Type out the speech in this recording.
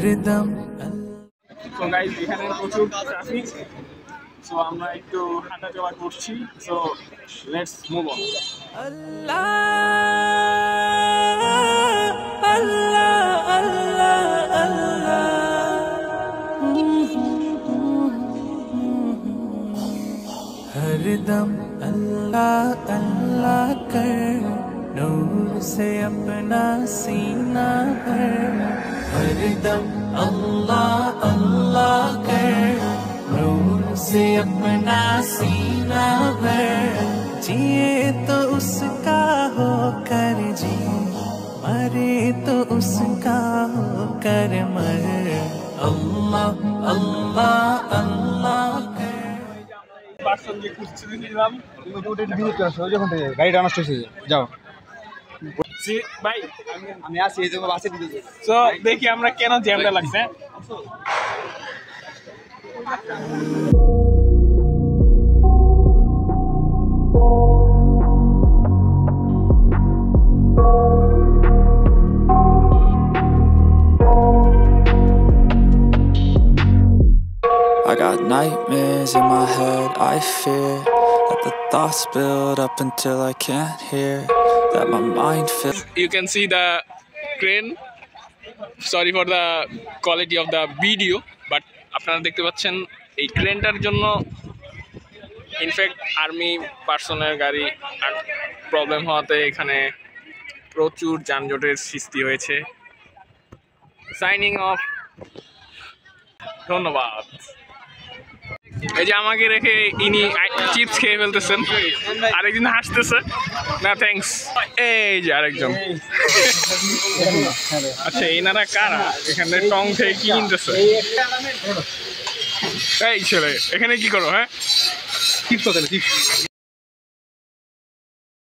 हरदम। So guys, এখানে প্রচুর ট্রাফিক, সো আমরা একটু হাঁটা চলা করছি, সো লেটস মুভ অন। अल्लाह अल्लाह अल्लाह अल्लाह, हरदम अल्लाह अल्लाह कर, नूर से अपना सीना भर। हरदम अल्लाह अल्लाह कर, नूर से अपना सीना भर। जिए तो उसका हो कर जी, मरे तो उसका हो कर मर। अल्लाह अल्लाह अल्लाह कर। পার্সন যে খুঁজতে দিলাম, গাড়িটা নষ্ট হয়েছে, যাও ভাই আমি আসি, এই জন্য বাসে দিতে। সো দেখি আমরা কেন জ্যামটা লাগছে। I got nightmares in my head, I fear that the thoughts build up until I can't hear, that my mind fills. You can see the crane. Sorry for the quality of the video, but আপনারা দেখতে পাচ্ছেন এই ক্রেনটার জন্য in fact army পার্সনের গাড়ি problem হওয়াতে এখানে প্রচুর যানজটের সৃষ্টি হয়েছে। সাইনিং অফ, ধন্যবাদ। এই যে আমাকে রেখে ইনি চিপস খেয়ে ফেলতেছেন, আরেকজন হাসতেছে, না থ্যাঙ্কস। এই যে আরেকজন, আচ্ছা এনারা কারা এখানে টং থেকে কি কিনতেছে? এই ছেলে এখানে কি করো? হ্যাঁ চিপস কত চিপস?